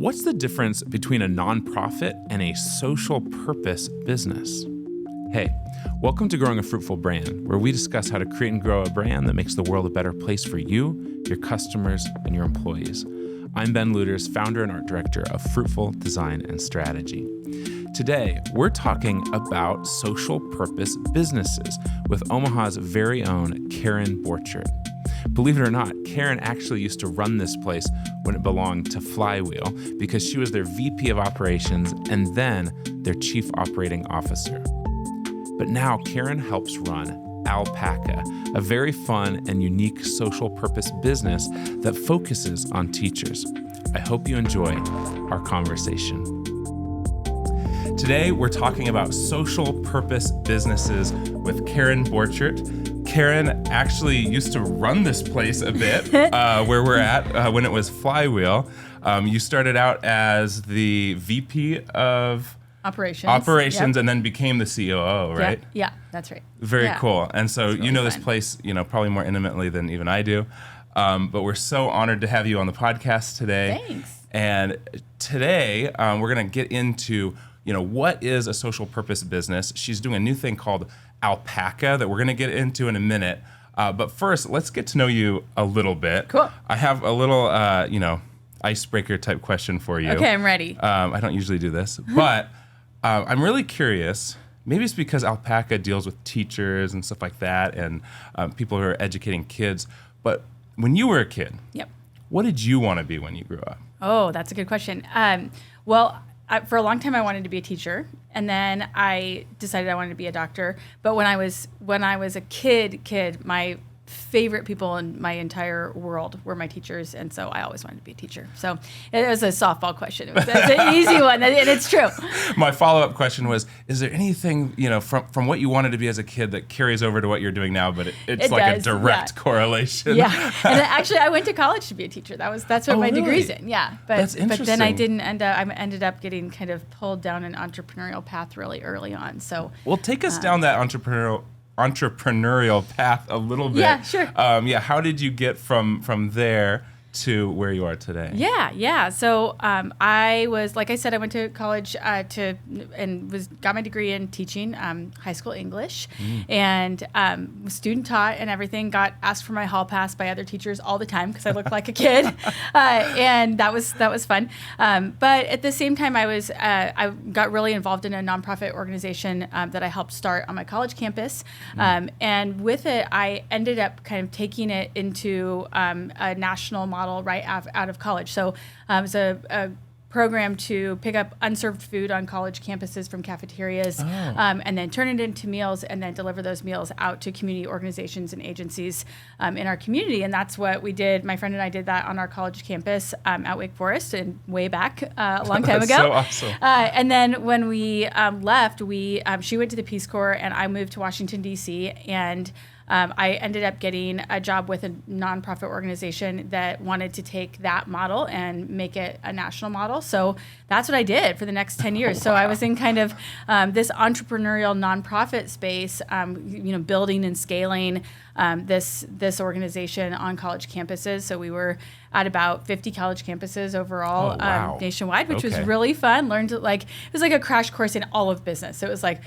What's the difference between a nonprofit and a social purpose business? Hey, welcome to Growing a Fruitful Brand, where we discuss how to create and grow a brand that makes the world a better place for you, your customers, and your employees. I'm Ben Luters, founder and art director of Fruitful Design and Strategy. Today, we're talking about social purpose businesses with Omaha's very own Karen Borchert. Believe it or not, Karen actually used to run this place when it belonged to Flywheel because she was their VP of operations and then their chief operating officer. But now Karen helps run Alpaca, a very fun and unique social purpose business that focuses on teachers. I hope you enjoy our conversation. Today, we're talking about social purpose businesses with Karen Borchert. Karen actually used to run this place a bit where we're at when it was Flywheel. You started out as the VP of Operations, yep. And then became the COO, right? Yeah, that's right. Very cool. And so really you know this place, probably more intimately than even I do. But we're so honored to have you on the podcast today. Thanks. And today we're going to get into, what is a social purpose business? She's doing a new thing called Alpaca that we're going to get into in a minute. But first, let's get to know you a little bit. Cool. I have a little, icebreaker type question for you. Okay, I'm ready. I don't usually do this, but I'm really curious. Maybe it's because Alpaca deals with teachers and stuff like that and people who are educating kids. But when you were a kid, yep. What did you want to be when you grew up? Oh, that's a good question. For a long time, I wanted to be a teacher, and then I decided I wanted to be a doctor. But when I was a kid, my favorite people in my entire world were my teachers, and so I always wanted to be a teacher. So it was a softball question. It's an easy one, and it's true. My follow-up question was, is there anything, from what you wanted to be as a kid that carries over to what you're doing now, but it's like does, a direct correlation? Yeah, and actually I went to college to be a teacher. That's what my degree's in, yeah. That's interesting. But then I didn't end up, I ended up getting kind of pulled down an entrepreneurial path really early on. So well, take us down that entrepreneurial path a little bit. Yeah, sure. How did you get from there to where you are today? Yeah. So I was, like I said, I went to college got my degree in teaching high school English, and was student taught and everything. Got asked for my hall pass by other teachers all the time because I looked like a kid, and that was fun. But at the same time, I got really involved in a nonprofit organization that I helped start on my college campus, and with it, I ended up kind of taking it into a national model right out of college. So it was a program to pick up unserved food on college campuses from cafeterias, and then turn it into meals, and then deliver those meals out to community organizations and agencies in our community. And that's what we did. My friend and I did that on our college campus at Wake Forest, and way back a long time ago. So awesome. And then when we left, she went to the Peace Corps, and I moved to Washington, D.C., and I ended up getting a job with a nonprofit organization that wanted to take that model and make it a national model. So that's what I did for the next 10 years. So I was in kind of this entrepreneurial nonprofit space, building and scaling this organization on college campuses. So we were at about 50 college campuses overall nationwide, which was really fun. Learned it was like a crash course in all of business. So it was like,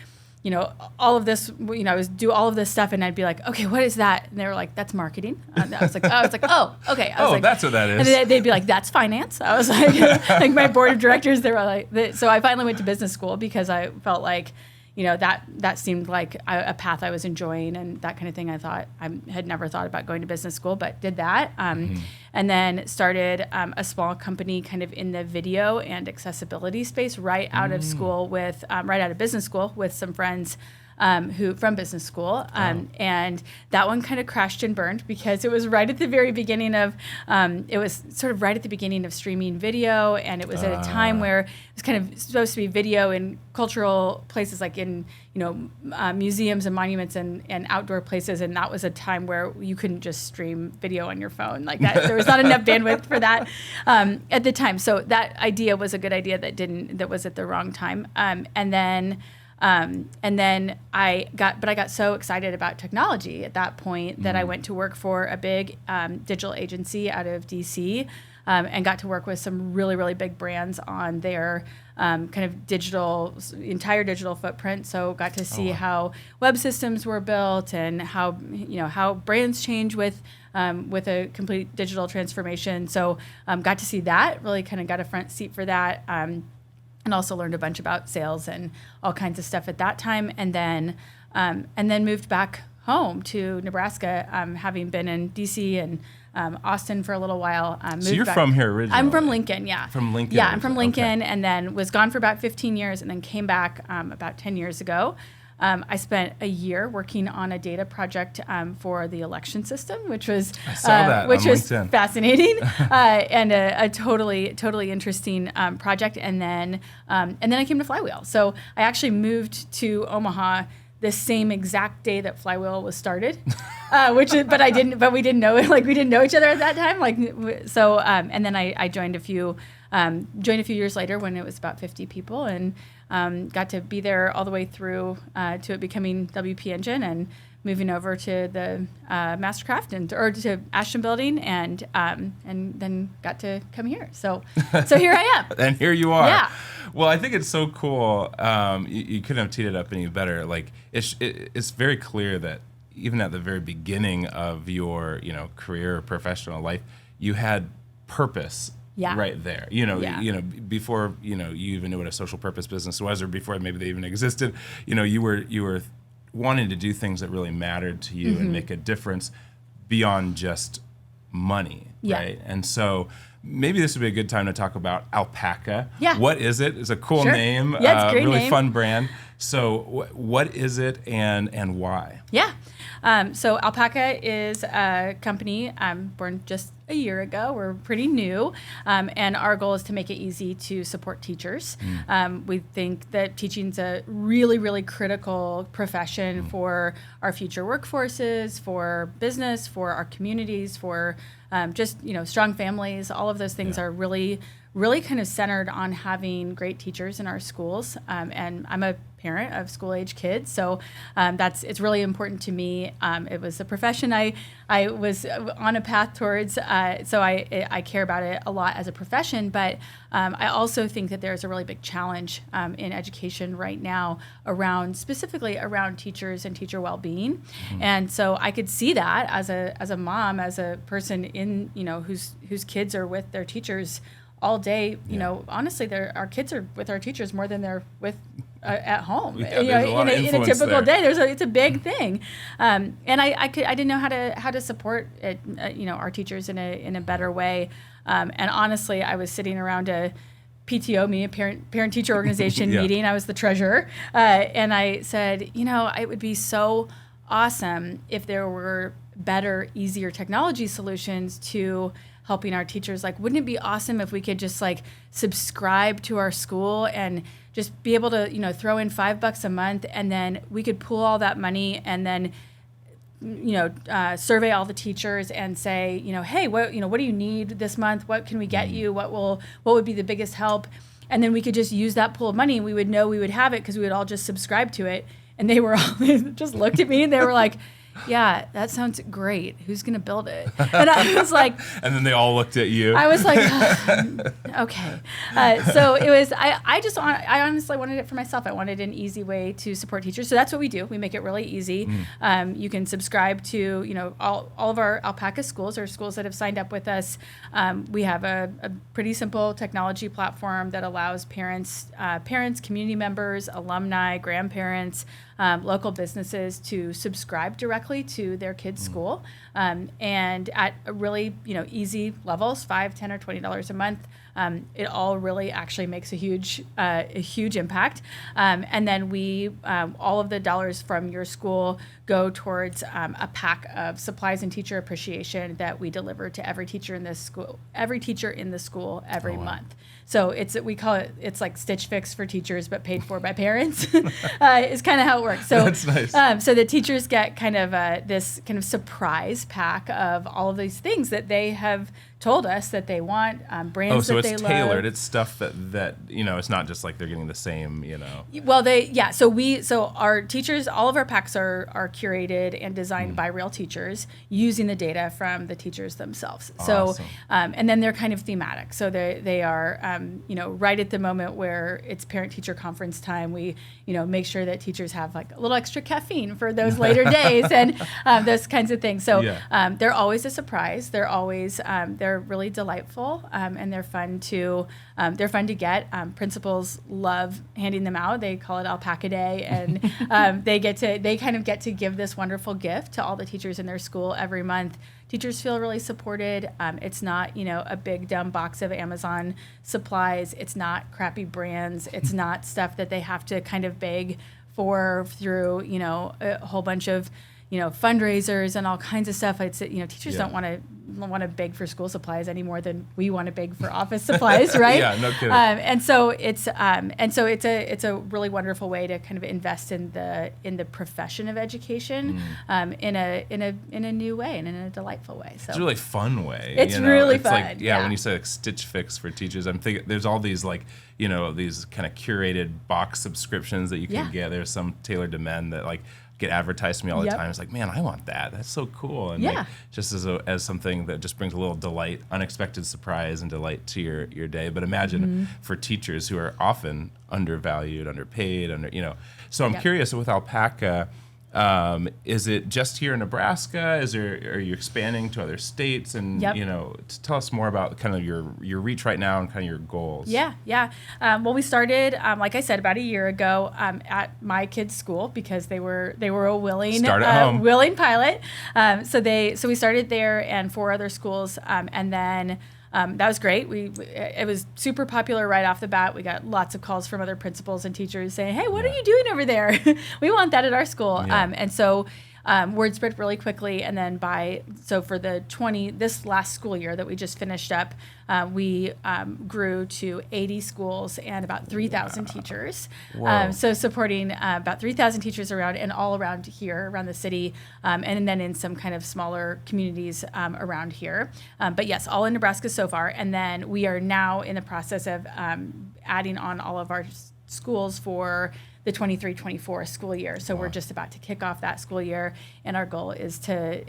all of this, I was do all of this stuff, and I'd be like, okay, what is that? And they were like, that's marketing. And I was like, oh, okay. That's what that is. And they'd be like, that's finance. I was like, my board of directors, they were like, so I finally went to business school because I felt like, that seemed like a path I was enjoying and that kind of thing. I had never thought about going to business school, but did that. And then started a small company kind of in the video and accessibility space right out of school right out of business school with some friends from business school. And that one kind of crashed and burned because it was right at the very beginning of, streaming video. And it was at a time where it was kind of supposed to be video in cultural places like in, museums and monuments and outdoor places. And that was a time where you couldn't just stream video on your phone like that. There was not enough bandwidth for that at the time. So that idea was a good idea that was at the wrong time. And then I got so excited about technology at that point that I went to work for a big digital agency out of DC and got to work with some really, really big brands on their kind of entire digital footprint. So got to see how web systems were built and how brands change with a complete digital transformation. So got to see that, really kind of got a front seat for that. And also learned a bunch about sales and all kinds of stuff at that time. And then moved back home to Nebraska, having been in DC and Austin for a little while. So you're from here originally? I'm from Lincoln, yeah. From Lincoln? Yeah, I'm from Lincoln, and then was gone for about 15 years and then came back about 10 years ago. I spent a year working on a data project for the election system, which was fascinating and a totally interesting project. And then I came to Flywheel. So I actually moved to Omaha the same exact day that Flywheel was started, but we didn't know each other at that time. And then I joined a few years later when it was about 50 people, and got to be there all the way through to it becoming WP Engine and moving over to the Mastercraft or to Ashton Building, and then got to come here. So here I am. And here you are. Yeah. Well, I think it's so cool. You couldn't have teed it up any better. Like it's very clear that even at the very beginning of your career or professional life, you had purpose. Yeah. Right there, before you even knew what a social purpose business was, or before maybe they even existed. You were wanting to do things that really mattered to you and make a difference beyond just money, right? And so maybe this would be a good time to talk about Alpaca. Yeah. What is it? It's a cool name. Yeah, it's a great really name. Fun brand. So what is it and why? Yeah. So Alpaca is a company born just a year ago. We're pretty new, and our goal is to make it easy to support teachers. We think that teaching's a really, really critical profession for our future workforces, for business, for our communities, for just strong families. All of those things are really kind of centered on having great teachers in our schools. And I'm a parent of school-age kids, so it's really important to me. It was a profession I was on a path towards, so I care about it a lot as a profession. But I also think that there's a really big challenge in education right now specifically around teachers and teacher well-being. And so I could see that as a mom, as a person in whose kids are with their teachers all day. Honestly, our kids are with our teachers more than they're with at home. Yeah, in a typical day, it's a big thing, and I didn't know how to support it, our teachers in a better way. And honestly, I was sitting around a PTO, a parent teacher organization meeting. I was the treasurer, and I said, it would be so awesome if there were better, easier technology solutions to helping our teachers. Like, wouldn't it be awesome if we could just subscribe to our school and just be able to, throw in $5 a month, and then we could pool all that money and then, survey all the teachers and say, hey, what do you need this month? What can we get you? What would be the biggest help? And then we could just use that pool of money, and we would know we would have it because we would all just subscribe to it. And they just looked at me and they were like, yeah, that sounds great. Who's going to build it? And I was like... And then they all looked at you. I was like, okay. So it was, I honestly wanted it for myself. I wanted an easy way to support teachers. So that's what we do. We make it really easy. You can subscribe to, all of our Alpaca schools, or schools that have signed up with us. We have a pretty simple technology platform that allows parents, community members, alumni, grandparents, local businesses to subscribe directly to their kids' school, and at a really easy levels, $5, $10, or $20 a month. It all really actually makes a huge impact. And then we all of the dollars from your school go towards a pack of supplies and teacher appreciation that we deliver to every teacher in the school every month. So we call it's like Stitch Fix for teachers, but paid for by parents. Is kind of how it works. So that's nice. So the teachers get kind of this kind of surprise pack of all of these things that they have told us that they want brands that they love. Oh, so it's tailored. It's stuff that it's not just like they're getting the same, Well, So our teachers, all of our packs are curated and designed by real teachers using the data from the teachers themselves. Awesome. So, and then they're kind of thematic. So they are, right at the moment where it's parent-teacher conference time, we, make sure that teachers have like a little extra caffeine for those later days and those kinds of things. So they're always a surprise. They're always they're really delightful and they're fun to get. Principals love handing them out. They call it Alpaca Day, and they kind of get to give this wonderful gift to all the teachers in their school every month. Teachers feel really supported. It's not, a big dumb box of Amazon supplies. It's not crappy brands. It's not stuff that they have to kind of beg for through, a whole bunch of, fundraisers and all kinds of stuff. It's, teachers don't want to beg for school supplies any more than we want to beg for office supplies, right? Yeah, no kidding. And so it's a really wonderful way to kind of invest in the profession of education in a new way and in a delightful way. So it's a really fun way. It's really fun. Like, when you say like Stitch Fix for teachers, I'm thinking there's all these like these kind of curated box subscriptions that you can get. There's some tailored to men that like get advertised to me all the time. It's like, man, I want that. That's so cool. And like, just as something that just brings a little delight, unexpected surprise and delight to your day. But imagine for teachers who are often undervalued, underpaid, So I'm curious with Alpaca, is it just here in Nebraska? Are you expanding to other states? And tell us more about kind of your reach right now and kind of your goals. Yeah. Well, we started, like I said, about a year ago at my kids' school because they were a willing pilot. So we started there and 4 other schools, and then. That was great. It was super popular right off the bat. We got lots of calls from other principals and teachers saying, "Hey, what are you doing over there? We want that at our school." Yeah. And so word spread really quickly. And then for this last school year that we just finished up, we grew to 80 schools and about 3,000 teachers. So supporting about 3,000 teachers all around here, around the city, and then in some kind of smaller communities around here. But yes, all in Nebraska so far. And then we are now in the process of adding on all of our schools for the 23-24 school year. So we're just about to kick off that school year, and our goal is to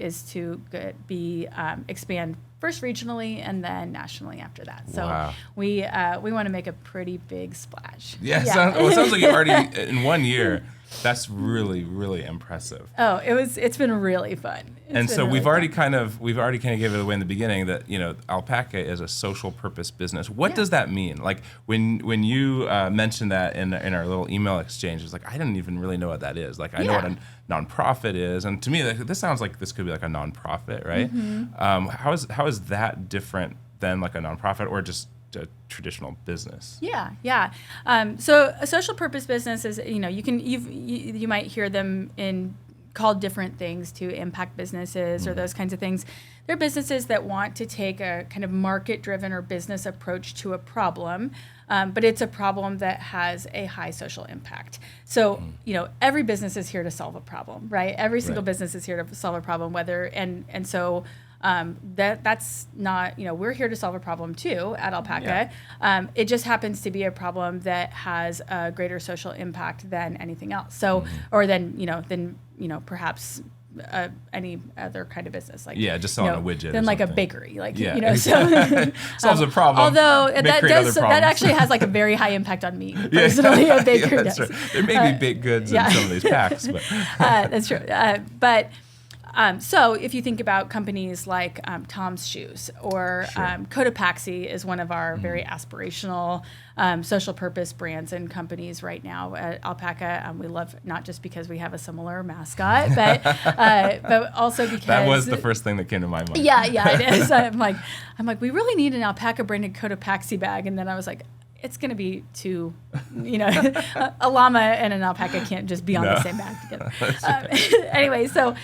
expand first regionally and then nationally after that. So we want to make a pretty big splash. It sounds like you already in 1 year. That's really, really impressive. Oh, it's been really fun. We've already kind of gave it away in the beginning that Alpaca is a social purpose business. What does that mean? Like when you mentioned that in our little email exchange, it's like I didn't even really know what that is. Like I know what a nonprofit is, and to me this sounds like this could be like a nonprofit, right? Mm-hmm. How is that different than like a nonprofit or just a traditional business? Yeah. So a social purpose business is, you might hear them called different things to impact businesses or those kinds of things. They're businesses that want to take a kind of market-driven or business approach to a problem, but it's a problem that has a high social impact. So, every business is here to solve a problem, right? Every single business is here to solve a problem, so that's not, we're here to solve a problem too at Alpaca. It just happens to be a problem that has a greater social impact than anything else. So, or than perhaps any other kind of business, like just selling a widget, than like something. A bakery, like so solves a problem. Although that actually has like a very high impact on me personally. A bakery does. Right. There may be baked goods in some of these packs, but that's true. But so if you think about companies like Tom's Shoes or Cotopaxi is one of our very aspirational social purpose brands and companies right now at Alpaca. We love not just because we have a similar mascot, but also because that was the first thing that came to my mind. Yeah, it is. I'm like, we really need an Alpaca branded Cotopaxi bag, and then I was like, it's going to be too, a llama and an alpaca can't just be on the same bag together. Anyway, so,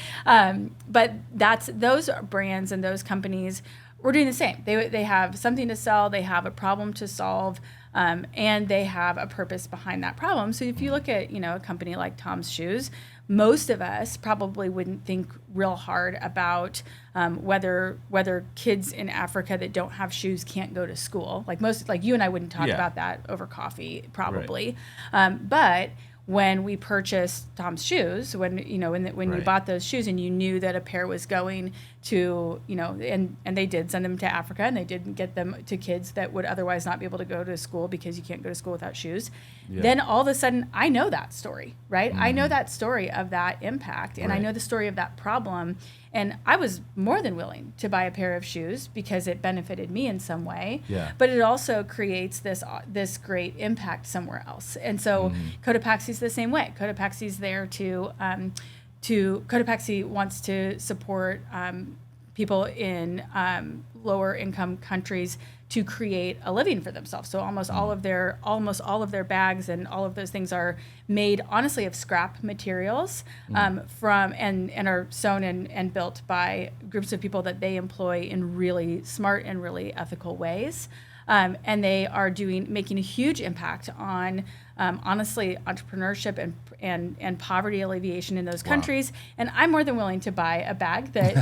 but those brands and those companies we're doing the same. They have something to sell, they have a problem to solve, and they have a purpose behind that problem. So if you look at, a company like Tom's Shoes, most of us probably wouldn't think real hard about whether kids in Africa that don't have shoes can't go to school. Like you and I wouldn't talk about that over coffee, probably. Right. But when we purchased Tom's Shoes, when you bought those shoes and you knew that a pair was going to, and they did send them to Africa, and they didn't get them to kids that would otherwise not be able to go to school because you can't go to school without shoes. Yeah. Then all of a sudden, I know that story, right? I know that story of that impact, and I know the story of that problem. And I was more than willing to buy a pair of shoes because it benefited me in some way. Yeah. But it also creates this great impact somewhere else. And so Cotopaxi's the same way. Cotopaxi's there Cotopaxi wants to support people in lower income countries to create a living for themselves. So almost all of their bags and all of those things are made honestly of scrap materials from and are sewn and built by groups of people that they employ in really smart and really ethical ways. And they are making a huge impact on honestly entrepreneurship and poverty alleviation in those countries. And I'm more than willing to buy a bag that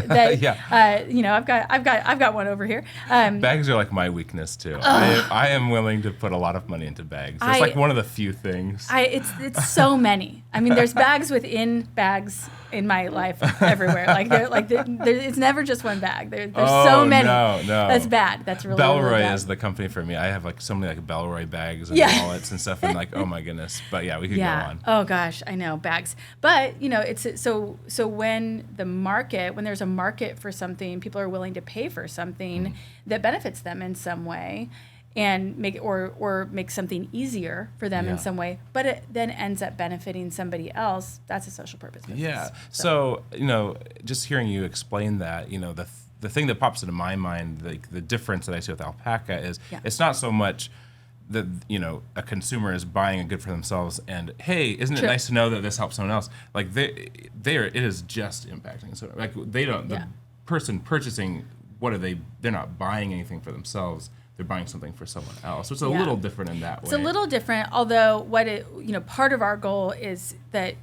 I've got one over here. Bags are like my weakness too. I am willing to put a lot of money into bags. It's like one of the few things. It's so many. I mean, there's bags within bags in my life everywhere. It's never just one bag. There's so many. No. That's bad. That's really Belroy really bad. Is the company for me. I have so many Belroy bags and wallets and stuff, and oh my goodness. But we could go on. Oh gosh, I know, bags. But it's so when there's a market for something, people are willing to pay for something that benefits them in some way, and make something easier for them in some way, but it then ends up benefiting somebody else. That's a social purpose business. Yeah. So just hearing you explain that, the thing that pops into my mind, the difference that I see with Alpaca is it's not so much that a consumer is buying a good for themselves and hey, isn't it nice to know that this helps someone else? It is just impacting. So they don't the person purchasing, they're not buying anything for themselves. They're buying something for someone else. So it's a little different in that way. It's a little different, although part of our goal is that,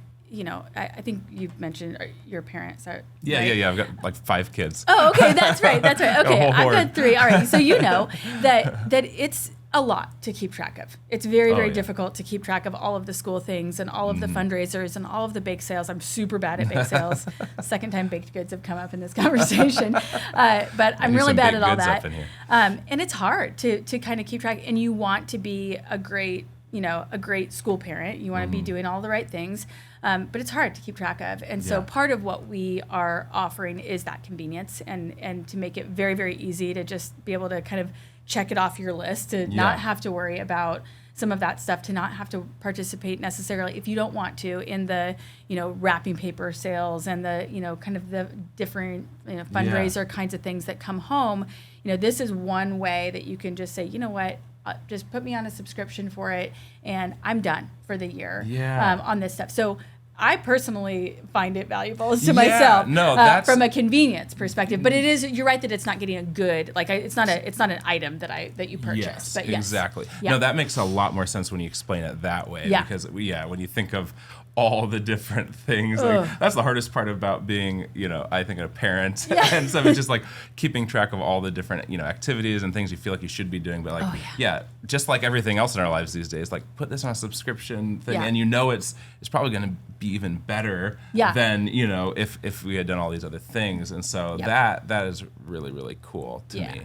I think you've mentioned your parents are. Yeah, right? yeah. I've got 5 kids. Oh, okay. That's right. Okay. I've got 3. All right. So that it's a lot to keep track of. It's very, very difficult to keep track of all of the school things and all of the fundraisers and all of the bake sales. I'm super bad at bake sales. Second time baked goods have come up in this conversation. But I'm really bad at all that. And it's hard to kind of keep track. And you want to be a great school parent. You want to be doing all the right things. But it's hard to keep track of. And so part of what we are offering is that convenience and to make it very, very easy to just be able to kind of check it off your list, to not have to worry about some of that stuff, to not have to participate necessarily if you don't want to in the wrapping paper sales and the kind of the different fundraiser kinds of things that come home. This is one way that you can just say, what, just put me on a subscription for it and I'm done for the year on this stuff. So I personally find it valuable to myself from a convenience perspective. But you're right that it's not getting a good, it's not an item that you purchase. Yes, but exactly. Yeah. No, that makes a lot more sense when you explain it that way. Yeah. Because when you think of all the different things, that's the hardest part about being, I think a parent and stuff. It's just keeping track of all the different, activities and things you feel like you should be doing. But just like everything else in our lives these days, put this on a subscription thing, and it's probably going to be even better than if we had done all these other things. And so that is really, really cool to me.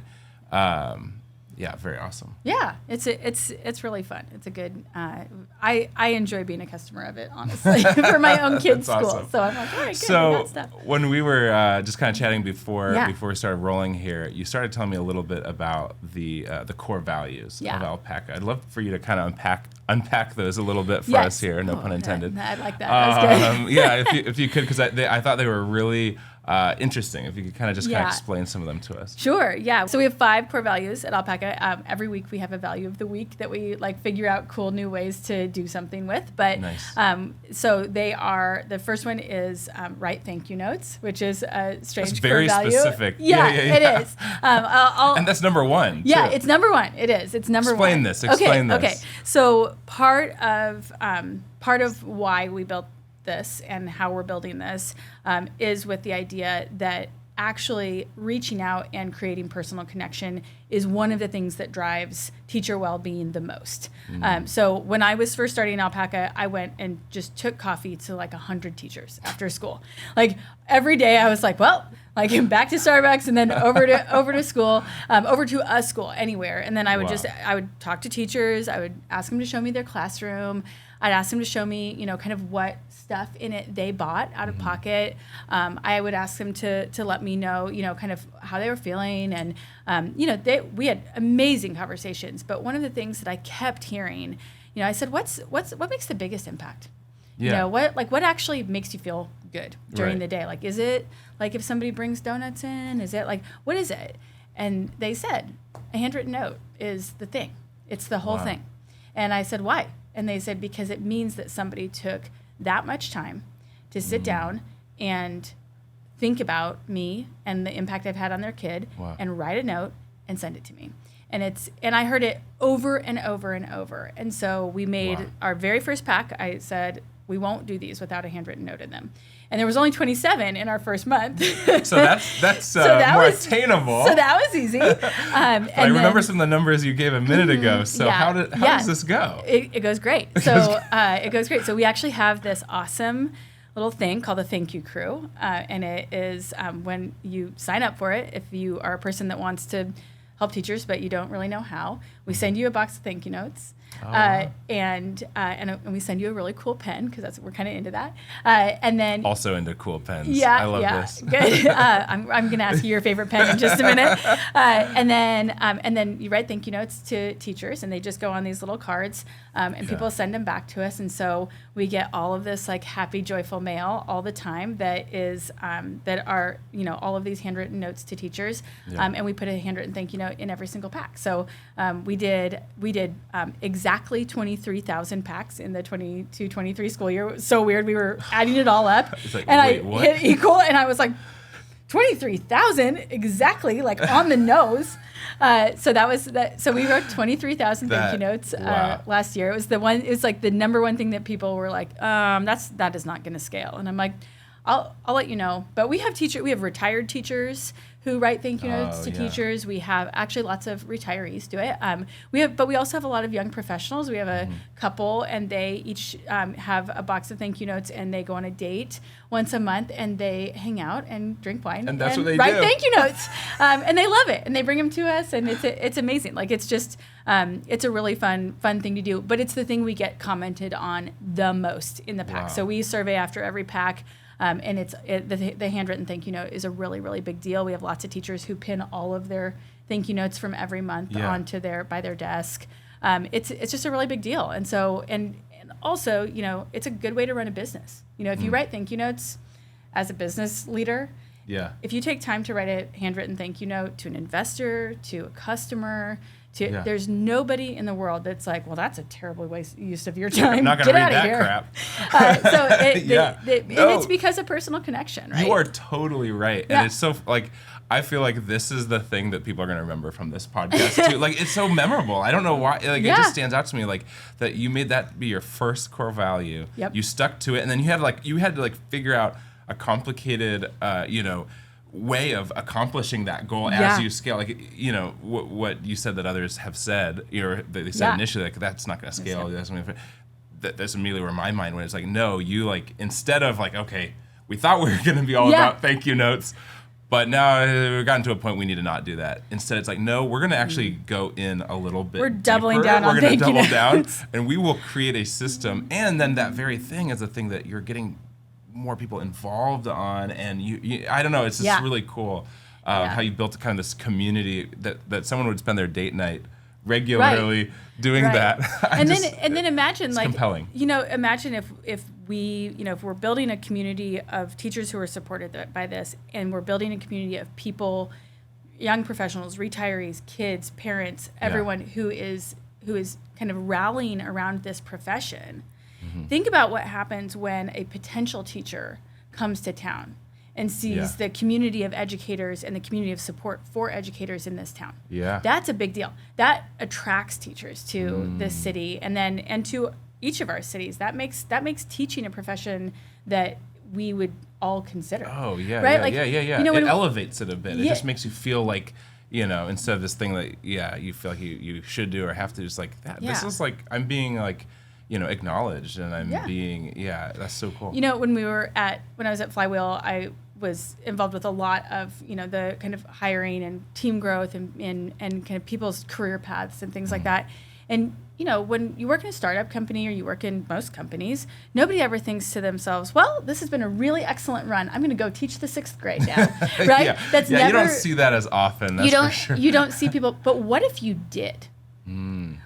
Very awesome. Yeah, it's really fun. It's a good. I enjoy being a customer of it, honestly, for my own kids' school. Awesome. So I'm all right, good. So when we were just kind of chatting before we started rolling here, you started telling me a little bit about the core values of Alpaca. I'd love for you to kind of unpack those a little bit for us here. No pun intended. I like that. That was good. If you could, because I thought they were really interesting. If you could kind of explain some of them to us. Sure. Yeah. So we have 5 core values at Alpaca. Every week we have a value of the week that we figure out cool new ways to do something with. But nice. So they are, the first one is write thank you notes, which is a strange That's very core value. specific. Yeah, it is. And that's number 1. Yeah, too. it's number 1. It is. It's number Explain 1. this. Explain this. Okay. So part of why we built this and how we're building this is with the idea that actually reaching out and creating personal connection is one of the things that drives teacher well-being the most. So when I was first starting Alpaca, I went and just took coffee to 100 teachers after school. Every day I was back to Starbucks and then over to school, over to a school, anywhere. And then I would I would talk to teachers. I would ask them to show me their classroom. I'd ask them to show me, kind of what stuff in it they bought out of pocket. I would ask them to let me know, kind of how they were feeling. And, we had amazing conversations. But one of the things that I kept hearing, I said, what makes the biggest impact? Yeah. What actually makes you feel good during Right. the day? Is it if somebody brings donuts in? Is it what is it? And they said, a handwritten note is the thing. It's the whole thing. And I said, why? And they said, because it means that somebody took that much time to sit down and think about me and the impact I've had on their kid and write a note and send it to me. And I heard it over and over and over. And so we made our very first pack. I said, we won't do these without a handwritten note in them. And there was only 27 in our first month. So that's more attainable. So that was easy. I remember some of the numbers you gave a minute ago. So how does this go? It goes great. So it goes great. So we actually have this awesome little thing called the Thank You Crew. And it is when you sign up for it, if you are a person that wants to help teachers, but you don't really know how, we send you a box of thank you notes. And we send you a really cool pen because we're kind of into that. And then also into cool pens. I love this. Good. I'm going to ask you your favorite pen in just a minute. And then you write thank you notes to teachers, and they just go on these little cards, and people send them back to us. And so we get all of this happy, joyful mail all the time that is that are all of these handwritten notes to teachers, and we put a handwritten thank you note in every single pack. So we did exactly 23,000 packs in the 22-23 school year. It was so weird. We were adding it all up, and what? hit equal, and I was like, 23,000 exactly, on the nose. So that was that. So we wrote 23,000 thank you notes last year. It was the number one thing that people were like, that is not going to scale. And I'm like, I'll let you know. But we have retired teachers who write thank you notes to teachers. We have actually lots of retirees do it. But we also have a lot of young professionals. We have a couple, and they each have a box of thank you notes, and they go on a date once a month, and they hang out and drink wine and that's what they write do. thank you notes, and they love it, and they bring them to us, and it's amazing. It's just it's a really fun thing to do. But it's the thing we get commented on the most in the pack. So we survey after every pack. And the handwritten thank you note is a really, really big deal. We have lots of teachers who pin all of their thank you notes from every month onto by their desk. It's just a really big deal. And so, and also, it's a good way to run a business. If you write thank you notes as a business leader, if you take time to write a handwritten thank you note to an investor, to a customer, there's nobody in the world that's like, well, that's a terrible use of your time. I'm not going to read that crap. And it's because of personal connection, right? You are totally right. And it's so, I feel like this is the thing that people are going to remember from this podcast, too. It's so memorable. I don't know why. It just stands out to me, that you made that be your first core value. Yep. You stuck to it. And then you had to figure out a complicated, way of accessing that goal as you scale. What you said that others have said, they said initially, that's not going to scale. That's immediately where my mind went. It's no, you instead of okay, we thought we were going to be all about thank you notes, but now we've gotten to a point we need to not do that. Instead, it's no, we're going to actually go in a little bit. We're doubling deeper. down on thank you notes. We're going to double down, and we will create a system. And then that very thing is a thing that you're getting more people involved on, and you I don't know, it's just really cool how you built kind of this community that someone would spend their date night regularly doing that. And then imagine it's like, compelling. Imagine if we, if we're building a community of teachers who are supported by this, and we're building a community of people, young professionals, retirees, kids, parents, everyone who is kind of rallying around this profession. Mm-hmm. Think about what happens when a potential teacher comes to town and sees the community of educators and the community of support for educators in this town. Yeah. That's a big deal. That attracts teachers to this city and to each of our cities. That makes teaching a profession that we would all consider. Oh, yeah. Right? Yeah. It elevates it a bit. It just makes you feel like, instead of this thing that, you feel like you should do or have to, just like that. This is like, I'm being like, acknowledged, and I'm being, that's so cool. When I was at Flywheel, I was involved with a lot of, the kind of hiring and team growth and kind of people's career paths and things like that. And, when you work in a startup company or you work in most companies, nobody ever thinks to themselves, well, this has been a really excellent run. I'm going to go teach the 6th grade now, right? That's never, you don't see that as often, that's for sure. You don't see people, but what if you did?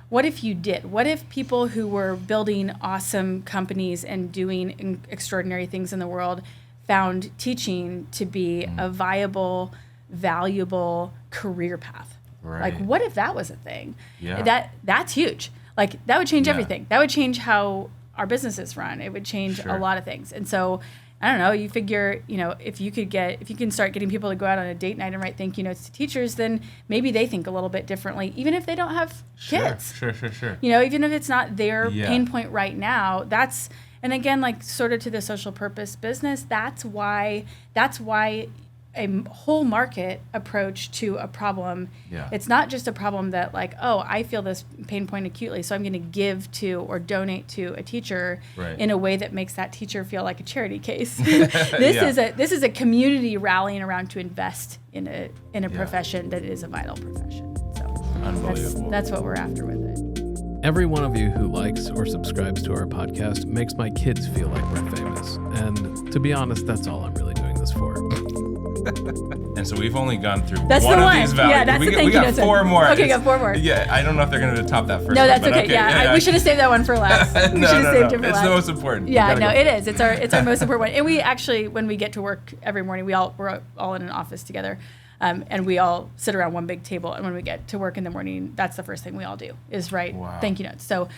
What if you did? What if people who were building awesome companies and doing extraordinary things in the world found teaching to be a viable, valuable career path? Right. Like, what if that was a thing? Yeah. That's huge. Like, that would change everything. That would change how our businesses run. It would change a lot of things. And so, I don't know, you figure, if you can start getting people to go out on a date night and write thank you notes to teachers, then maybe they think a little bit differently, even if they don't have kids. Sure. Even if it's not their pain point right now, and again, like sort of to the social purpose business, that's why a whole market approach to a problem. Yeah. It's not just a problem that like, oh, I feel this pain point acutely, so I'm going to give to or donate to a teacher in a way that makes that teacher feel like a charity case. This is a community rallying around to invest in a profession that is a vital profession. So unbelievable. That's what we're after with it. Every one of you who likes or subscribes to our podcast makes my kids feel like we're famous. And to be honest, that's all I'm really doing this for. And so we've only gone through one of these values. Yeah, that's we got 4 more. Okay, got 4 more. Yeah, I don't know if they're going to top that first. No, that's one, okay. We should have saved that one for last. We should have saved it for last. It's the most important. Yeah, no, it is. It's our most important one. And we actually, when we get to work every morning, we're all in an office together, and we all sit around one big table. And when we get to work in the morning, that's the first thing we all do is write thank you notes. So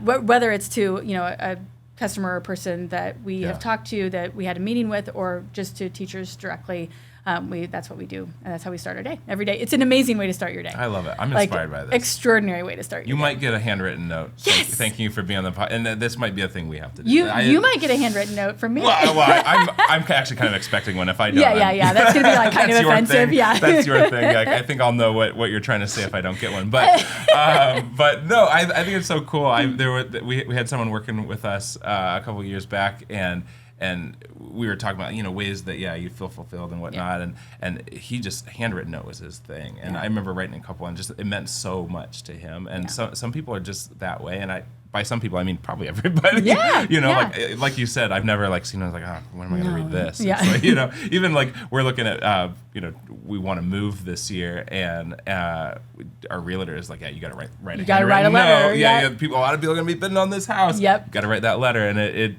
whether it's to a customer or person that we have talked to, that we had a meeting with, or just to teachers directly. That's what we do, and that's how we start our day every day. It's an amazing way to start your day. I love it. I'm inspired by this. Extraordinary way to start your day. You might get a handwritten note. Yes. Thanking you for being on the podcast. And this might be a thing we have to do. You might get a handwritten note from me. Well, I'm actually kind of expecting one. If I don't, yeah. That's going to be like kind of offensive. Yeah, that's your thing. I think I'll know what you're trying to say if I don't get one. But no, I think it's so cool. We had someone working with us a couple of years back, and we were talking about, ways that, you feel fulfilled and whatnot. Yeah. And he just, handwritten note was his thing. And I remember writing a couple, and just, it meant so much to him. And some people are just that way. And by some people, I mean probably everybody. Yeah. Like you said, I've never seen it, when am I going to read this? Yeah. It's like, even like we're looking at, we want to move this year, and our realtor is like, you got to write a You got to write a letter. Yeah. A lot of people are going to be bidding on this house. Yep. You got to write that letter. And it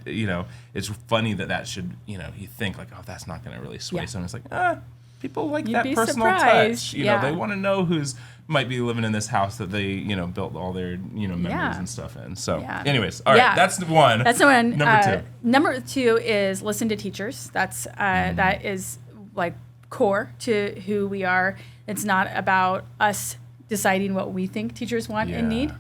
it's funny that should, you think like, oh, that's not going to really sway someone. It's like, people like You'd that be personal surprised. touch. They want to know who's might be living in this house that they, built all their, memories and stuff in. So anyways, all right, that's one. That's the one. Number 2. Number 2 is listen to teachers. That's that is like core to who we are. It's not about us deciding what we think teachers want and need,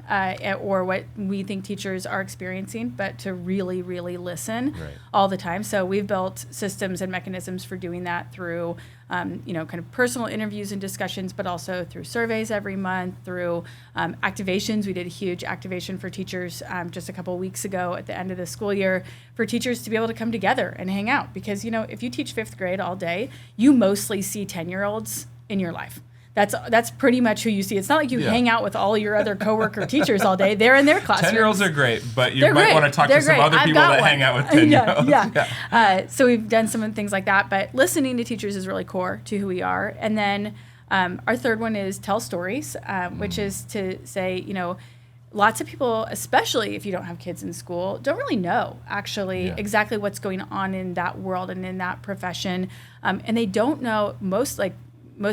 or what we think teachers are experiencing, but to really, really listen all the time. So we've built systems and mechanisms for doing that through, kind of personal interviews and discussions, but also through surveys every month, through activations. We did a huge activation for teachers just a couple of weeks ago at the end of the school year for teachers to be able to come together and hang out. Because, if you teach 5th grade all day, you mostly see 10-year-olds in your life. That's pretty much who you see. It's not like you hang out with all your other coworker teachers all day. They're in their classrooms. 10-year-olds are great, but you might want to talk to some other people that hang out with 10-year-olds. Yeah. So we've done some things like that, but listening to teachers is really core to who we are. And then Our third one is tell stories, which is to say, lots of people, especially if you don't have kids in school, don't really know actually exactly what's going on in that world and in that profession. And they don't know, most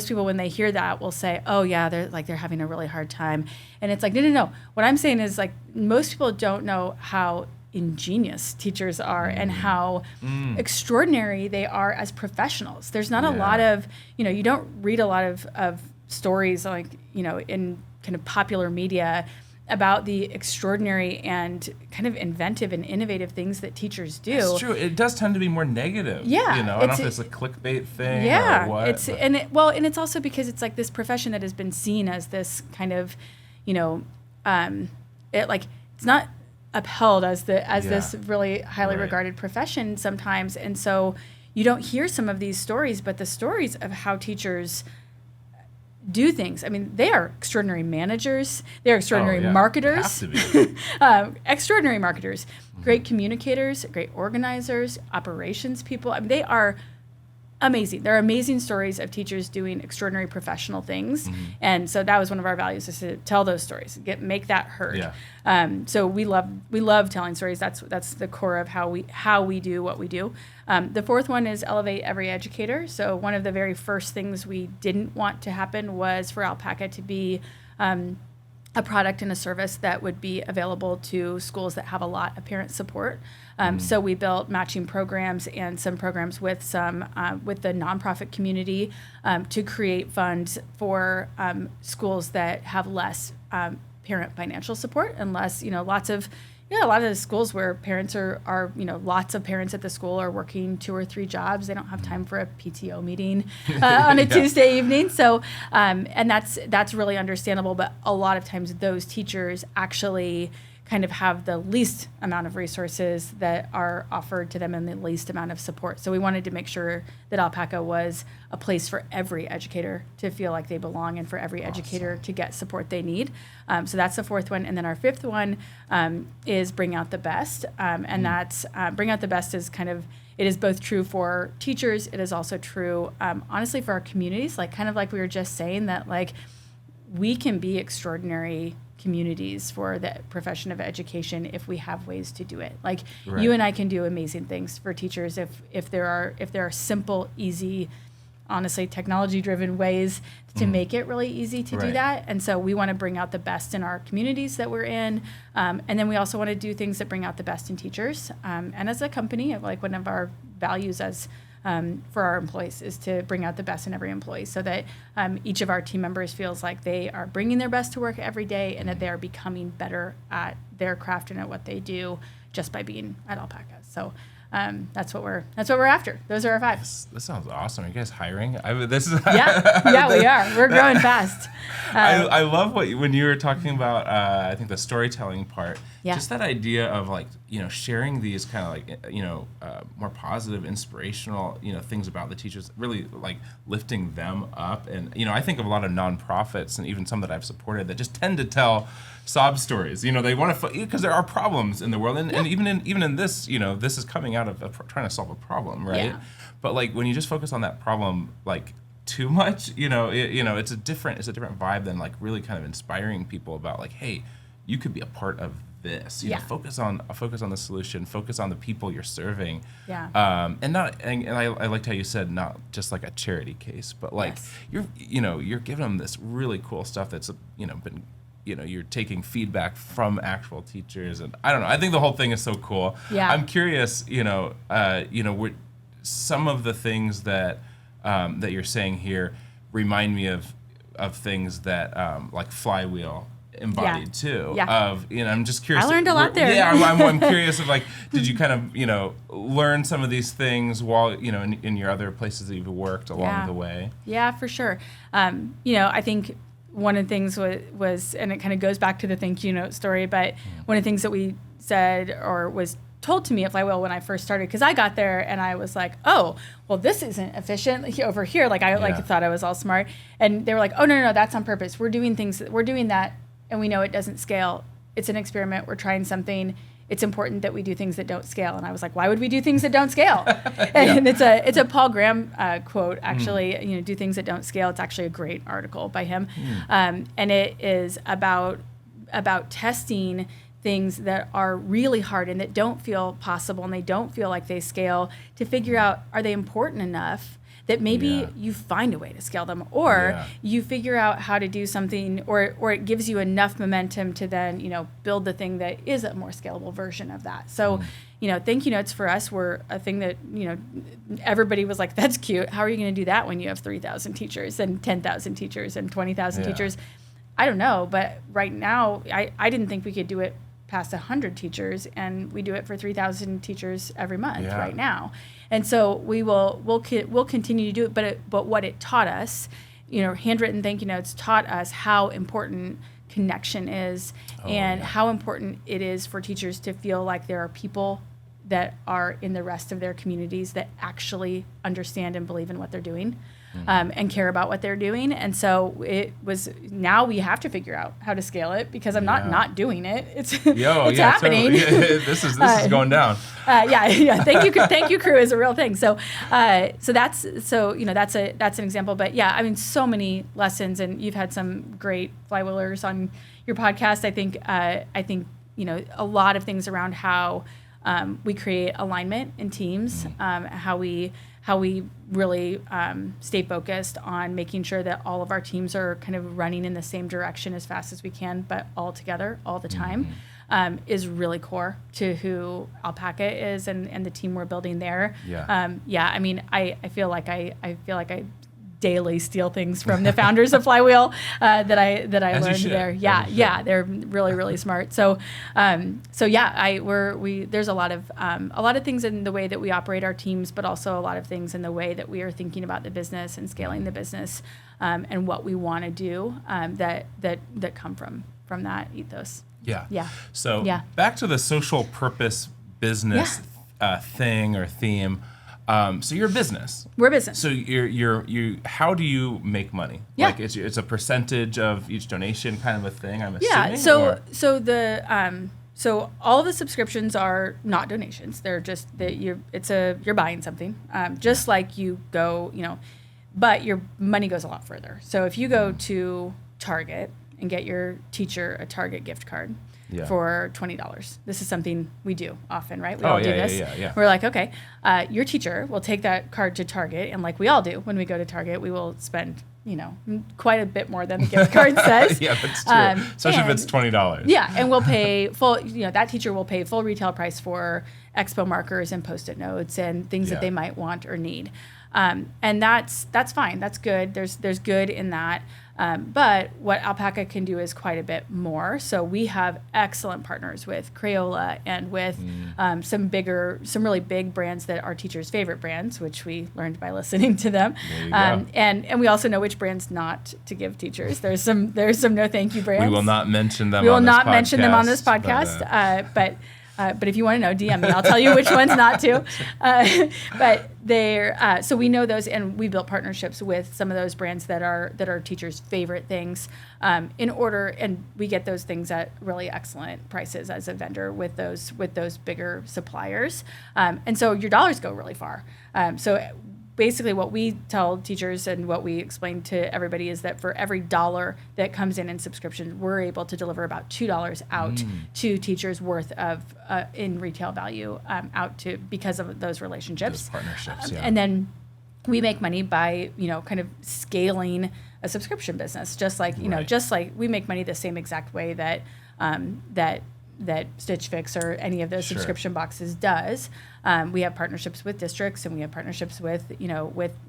people when they hear that will say, oh yeah, they're having a really hard time. And it's like, no. What I'm saying is like, most people don't know how ingenious teachers are and how extraordinary they are as professionals. There's not a lot of, you don't read a lot of stories like, in kind of popular media about the extraordinary and kind of inventive and innovative things that teachers do. It's true. It does tend to be more negative. Yeah. I don't know if it's a clickbait thing or what. And it's also because it's like this profession that has been seen as this kind of, it's not upheld as this really highly regarded profession sometimes. And so you don't hear some of these stories, but the stories of how teachers do things. I mean, they are extraordinary managers. They are extraordinary marketers. They have to be. Extraordinary marketers, great communicators, great organizers, operations people. I mean, they are amazing. There are amazing stories of teachers doing extraordinary professional things. And so that was one of our values, is to tell those stories, make that heard. Yeah. So we love telling stories. That's the core of how we do what we do. The fourth one is elevate every educator. So one of the very first things we didn't want to happen was for Alpaca to be a product and a service that would be available to schools that have a lot of parent support. So we built matching programs and some programs with with the nonprofit community to create funds for schools that have less parent financial support and less, a lot of the schools where parents are lots of parents at the school are working 2 or 3 jobs. They don't have time for a PTO meeting on a Tuesday evening. So, and that's really understandable. But a lot of times those teachers actually kind of have the least amount of resources that are offered to them and the least amount of support. So we wanted to make sure that Alpaca was a place for every educator to feel like they belong and for every educator to get support they need. So that's the fourth one. And then our fifth one is bring out the best. And that's bring out the best is kind of, it is both true for teachers. It is also true, honestly, for our communities, like kind of like we were just saying that like we can be extraordinary communities for the profession of education if we have ways to do it. Like you and I can do amazing things for teachers if there are simple, easy, honestly technology-driven ways to make it really easy to do that. And so we want to bring out the best in our communities that we're in, and then we also want to do things that bring out the best in teachers. And as a company, like one of our values as for our employees is to bring out the best in every employee so that each of our team members feels like they are bringing their best to work every day and that they are becoming better at their craft and at what they do just by being at Alpaca. So that's what we're after. Those are our 5. This sounds awesome. Are you guys hiring? Yeah, we are. We're growing fast. I love when you were talking about I think the storytelling part. Yeah. Just that idea of like sharing these kind of like more positive, inspirational things about the teachers, really like lifting them up. And I think of a lot of nonprofits and even some that I've supported that just tend to tell sob stories. They want to because there are problems in the world, and even in this, this is coming out of trying to solve a problem, right? Yeah. But like when you just focus on that problem like too much, it's a different vibe than like really kind of inspiring people about like, hey, you could be a part of this. Focus on the solution. Focus on the people you're serving. Yeah. And I liked how you said not just like a charity case, but like you're giving them this really cool stuff that's been. You're taking feedback from actual teachers, and I don't know. I think the whole thing is so cool. Yeah. I'm curious. Some of the things that that you're saying here remind me of things that like Flywheel embodied too. Yeah. I'm just curious. I learned a lot there. Yeah. I'm curious of like, did you kind of learn some of these things while in your other places that you've worked along the way? Yeah, for sure. I think. One of the things was, and it kind of goes back to the thank you note story, but one of the things that we said or was told to me at Flywheel when I first started, because I got there and I was like, oh, well, this isn't efficient over here. Like I thought I was all smart. And they were like, oh, no, that's on purpose. We're doing that and we know it doesn't scale. It's an experiment. We're trying something. it's important that we do things that don't scale. And I was like, why would we do things that don't scale? And it's a Paul Graham quote, actually, do things that don't scale. It's actually a great article by him. And it is about testing things that are really hard and that don't feel possible and they don't feel like they scale, to figure out, are they important enough that maybe you find a way to scale them, or you figure out how to do something, or it gives you enough momentum to then, build the thing that is a more scalable version of that. So, thank you notes for us were a thing that, everybody was like, that's cute. How are you going to do that when you have 3,000 teachers and 10,000 teachers and 20,000 teachers? I don't know, but right now, I didn't think we could do it past 100 teachers, and we do it for 3,000 teachers every month right now. And so we'll continue to do it, but what it taught us, handwritten thank you notes taught us how important connection is, how important it is for teachers to feel like there are people that are in the rest of their communities that actually understand and believe in what they're doing. And care about what they're doing. And so now we have to figure out how to scale it, because I'm not doing it. It's happening. Totally. This is going down. Thank you crew is a real thing. So that's an example. But so many lessons, and you've had some great flywheelers on your podcast. I think a lot of things around how we create alignment in teams, how we really stay focused on making sure that all of our teams are kind of running in the same direction as fast as we can, but all together all the time, is really core to who Alpaca is and the team we're building there. I feel like I daily steal things from the founders of Flywheel that I learned there. They're really, really smart. So there's a lot of things in the way that we operate our teams, but also a lot of things in the way that we are thinking about the business and scaling the business, and what we want to do, that come from that ethos. So back to the social purpose business thing or theme. So you're a business. We're a business. So you how do you make money? Like it's a percentage of each donation kind of a thing, I'm assuming? So all of the subscriptions are not donations. They're just that you're buying something. Just like you go, but your money goes a lot further. So if you go to Target and get your teacher a Target gift card, for $20. This is something we do often, right? We all do this. We're like, okay, your teacher will take that card to Target, and like we all do when we go to Target, we will spend, quite a bit more than the gift card says. That's true. Especially if it's $20. Yeah, and we'll pay full, that teacher will pay full retail price for expo markers and Post-it notes and things that they might want or need. And that's fine. That's good. There's good in that. But what Alpaca can do is quite a bit more. So we have excellent partners with Crayola and with some really big brands that are teachers' favorite brands, which we learned by listening to them. And we also know which brands not to give teachers. There's some no thank you brands. We will not mention them. On this podcast. But if you want to know, DM me. I'll tell you which ones not to. But they're so we know those, and we built partnerships with some of those brands that are teachers' favorite things. And we get those things at really excellent prices as a vendor with those bigger suppliers. And so your dollars go really far. So basically what we tell teachers and what we explain to everybody is that for every $1 that comes in subscription, we're able to deliver about $2 out to teachers worth of in retail value out to, because of those relationships. Those partnerships, And then we make money by, kind of scaling a subscription business, just like we make money the same exact way that Stitch Fix or any of those subscription boxes does. We have partnerships with districts, and we have partnerships with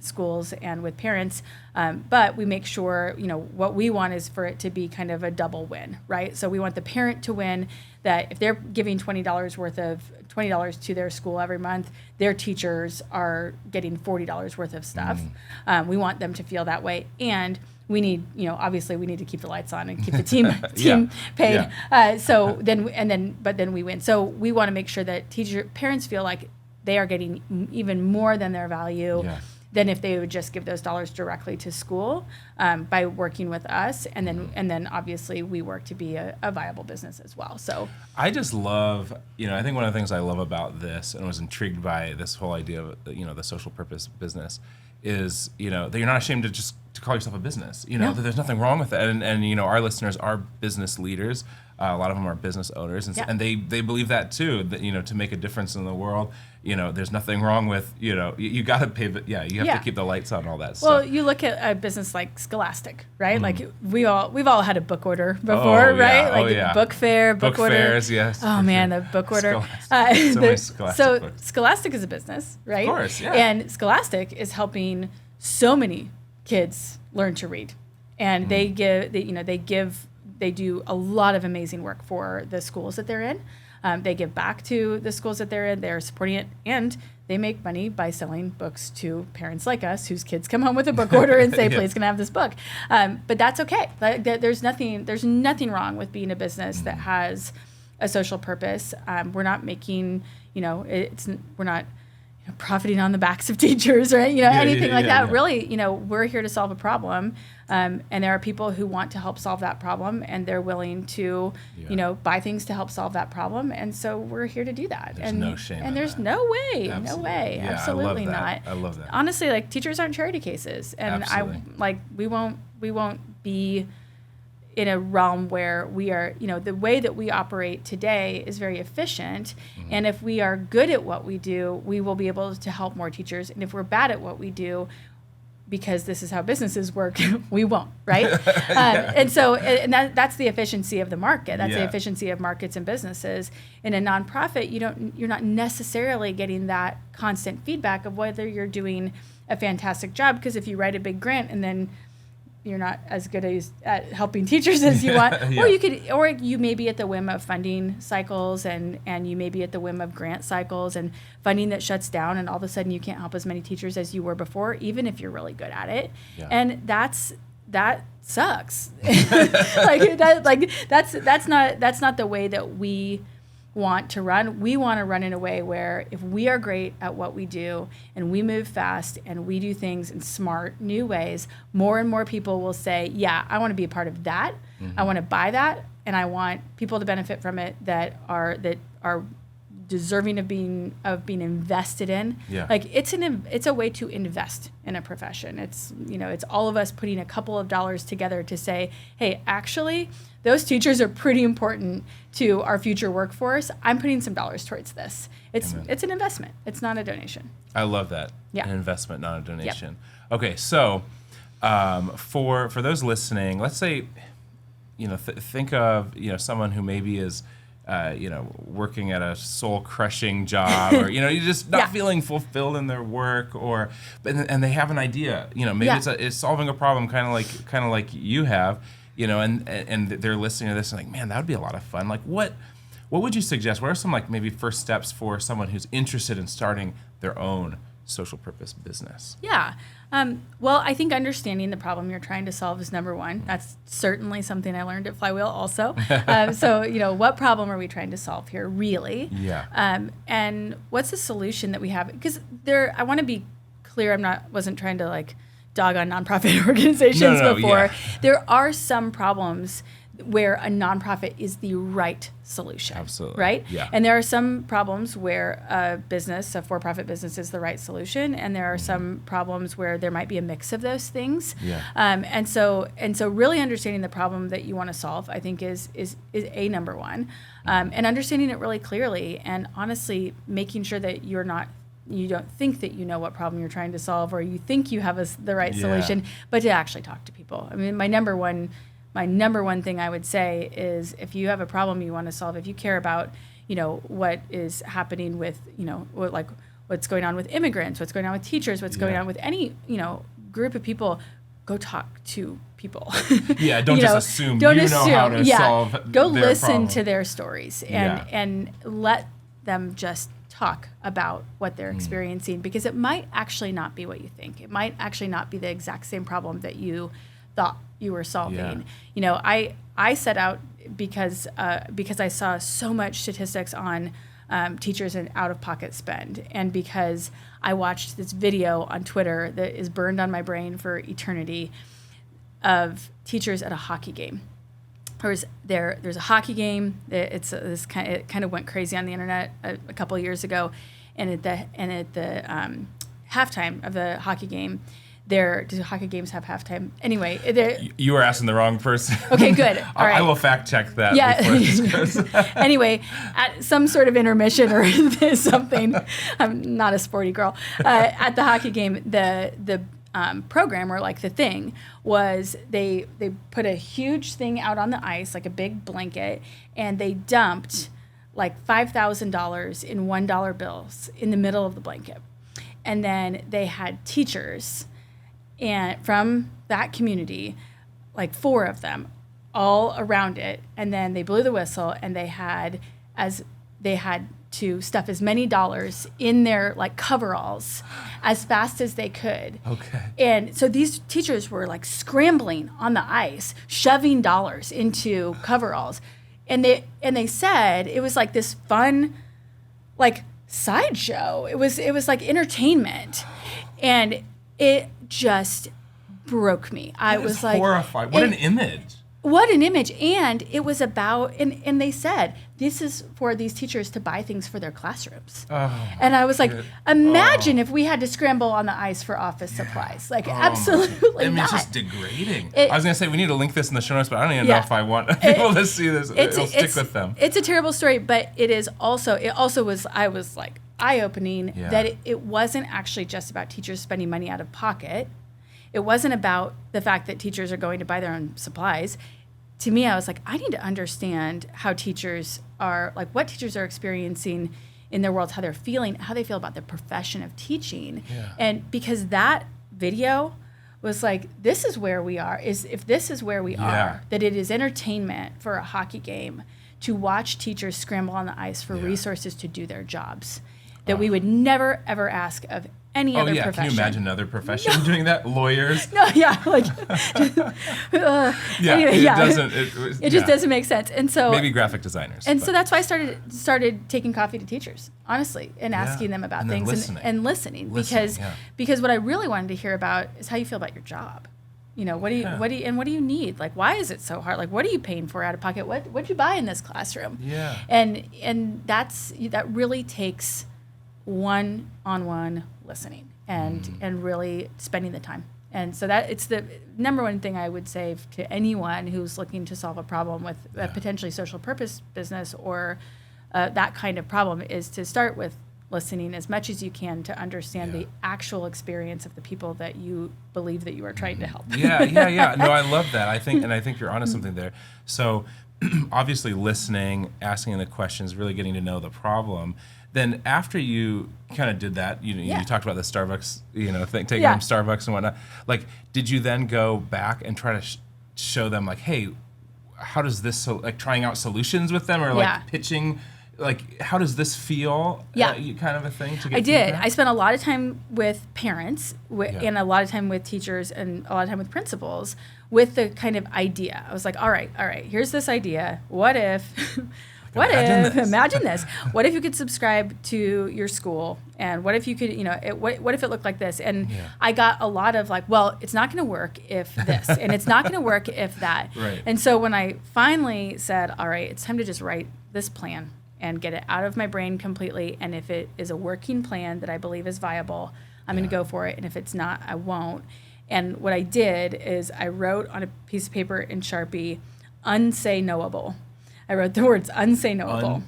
schools and with parents. But we make sure, what we want is for it to be kind of a double win, right? So we want the parent to win, that if they're giving $20 to their school every month, their teachers are getting $40 worth of stuff. We want them to feel that way. And we need, obviously we need to keep the lights on and keep the team paid. But then we win. So we want to make sure that parents feel like they are getting even more than their value. than if they would just give those dollars directly to school by working with us. And then obviously we work to be a viable business as well. So I just love, I think one of the things I love about this and was intrigued by this whole idea of, the social purpose business is, that you're not ashamed to call yourself a business, that there's nothing wrong with that. And our listeners are business leaders. A lot of them are business owners, and they believe that too, that, to make a difference in the world, there's nothing wrong with, you got to pay you have to keep the lights on, all that stuff. Well, you look at a business like Scholastic, right? Like we've all had a book order before, right? Like book fair, book order. Fairs, yes. Oh man, the book order. So Scholastic is a business, right? Of course, yeah. And Scholastic is helping so many kids learn to read, and they do a lot of amazing work for the schools that they're in. They give back to the schools that they're in. They're supporting it, and they make money by selling books to parents like us whose kids come home with a book order and say, please, can I have this book? But that's okay. There's nothing wrong with being a business that has a social purpose. We're not making, we're not profiting on the backs of teachers or anything like that. Really, we're here to solve a problem, and there are people who want to help solve that problem, and they're willing to buy things to help solve that problem, and so we're here to do that. There's no shame and there's that. no way Yeah, absolutely not. I love that. Honestly, like, teachers aren't charity cases, and we won't be in a realm where we are, the way that we operate today is very efficient. And if we are good at what we do, we will be able to help more teachers. And if we're bad at what we do, because this is how businesses work, we won't, right? And that's the efficiency of the market. That's the efficiency of markets and businesses. In a nonprofit, you're not necessarily getting that constant feedback of whether you're doing a fantastic job, because if you write a big grant and then you're not as good at helping teachers as you want, or you may be at the whim of funding cycles, and you may be at the whim of grant cycles and funding that shuts down, and all of a sudden you can't help as many teachers as you were before, even if you're really good at it. And that sucks. That's not the way that we want to run. We want to run in a way where if we are great at what we do and we move fast and we do things in smart, new ways, more and more people will say, yeah, I want to be a part of that. I want to buy that, and I want people to benefit from it that are deserving of being invested in. Like, it's a way to invest in a profession. It's all of us putting a couple of dollars together to say, hey, actually, those teachers are pretty important to our future workforce. I'm putting some dollars towards this. It's an investment. It's not a donation. I love that. Yeah. An investment, not a donation. Okay, so for those listening, let's say, think of someone who maybe is working at a soul-crushing job, or you're just not feeling fulfilled in their work, and they have an idea. Maybe it's solving a problem, kind of like you have. And they're listening to this and like, man, that would be a lot of fun. Like, what would you suggest? What are some maybe first steps for someone who's interested in starting their own social purpose business? Yeah. Well, I think understanding the problem you're trying to solve is number one. That's certainly something I learned at Flywheel also. So, what problem are we trying to solve here, really? Yeah. And what's the solution that we have? Because I want to be clear, wasn't trying to dog on nonprofit organizations before. Yeah. There are some problems where a nonprofit is the right solution. Absolutely. Right? Yeah. And there are some problems where a for-profit business is the right solution, and there are some problems where there might be a mix of those things. Yeah. And so really understanding the problem that you want to solve, I think is a number one. And understanding it really clearly, and honestly making sure that you don't think that you know what problem you're trying to solve, or you think you have the right solution, but to actually talk to people. I mean, my number one thing I would say is, if you have a problem you want to solve, if you care about, what is happening with, what's going on with immigrants, what's going on with teachers, what's going on with any, group of people, go talk to people. Yeah, don't just assume know how to solve Go their listen problem. to their stories and let them just talk about what they're experiencing, because it might actually not be what you think. It might actually not be the exact same problem that you thought you were solving. I set out because I saw so much statistics on teachers and out-of-pocket spend. And because I watched this video on Twitter that is burned on my brain for eternity of teachers at a hockey game. There's a hockey game. It kind of went crazy on the internet a couple of years ago, and at the halftime of the hockey game, do hockey games have halftime? Anyway, you were asking the wrong person. Okay, good. All right. I will fact check that. Yeah. Before this goes. Anyway, at some sort of intermission or something, I'm not a sporty girl. At the hockey game, the program, or like the thing, was they put a huge thing out on the ice, like a big blanket, and they dumped like $5,000 in $1 bills in the middle of the blanket. And then they had teachers and from that community, like 4 of them, all around it. And then they blew the whistle, and they had to stuff as many dollars in their like coveralls as fast as they could. Okay. And so these teachers were like scrambling on the ice, shoving dollars into coveralls. And they said it was like this fun, like, sideshow. It was like entertainment. And it just broke me. I was like horrified. What an image. What an image. And it was about, and they said, this is for these teachers to buy things for their classrooms. Oh, and I was like, imagine if we had to scramble on the ice for office supplies. Like, absolutely I mean, not. it's just degrading. I was going to say, we need to link this in the show notes, but I don't even know if I want people to see this. It'll stick with them. It's a terrible story, but it also was, I was like, eye-opening that it wasn't actually just about teachers spending money out of pocket. It wasn't about the fact that teachers are going to buy their own supplies. To me, I was like, I need to understand how teachers are, like, what teachers are experiencing in their worlds, how they're feeling, how they feel about the profession of teaching. Yeah. And because that video was like, this is where we are, if this is where we are, that it is entertainment for a hockey game to watch teachers scramble on the ice for resources to do their jobs, that we would never, ever ask of any other profession. Can you imagine another profession doing that? Lawyers? No, like, anyway, it just doesn't make sense. And so maybe graphic designers. And so that's why I started taking coffee to teachers, honestly, and asking them about things and listening because what I really wanted to hear about is how you feel about your job. You know, what do you need? Like, why is it so hard? Like, what are you paying for out of pocket? What'd you buy in this classroom? Yeah. And that really takes one-on-one listening and really spending the time. And so that it's the number one thing I would say to anyone who's looking to solve a problem with a potentially social purpose business or that kind of problem is to start with listening as much as you can to understand the actual experience of the people that you believe that you are trying to help. Yeah. No, I love that. I think you're onto something there. So obviously listening, asking the questions, really getting to know the problem. Then after you kind of did that, you talked about the Starbucks, taking them Starbucks and whatnot. Like, did you then go back and try to show them, like, hey, how does this, like, trying out solutions with them or like pitching, like, how does this feel? Kind of a thing to get I did. feedback? I spent a lot of time with parents and a lot of time with teachers and a lot of time with principals with the kind of idea. I was like, all right, here's this idea. What if... Imagine this. What if you could subscribe to your school? And what if you could, what if it looked like this? And I got a lot of like, well, it's not going to work if this, and it's not going to work if that. Right. And so when I finally said, all right, it's time to just write this plan and get it out of my brain completely. And if it is a working plan that I believe is viable, I'm going to go for it. And if it's not, I won't. And what I did is I wrote on a piece of paper in Sharpie, unsay knowable. I wrote the words unsay knowable,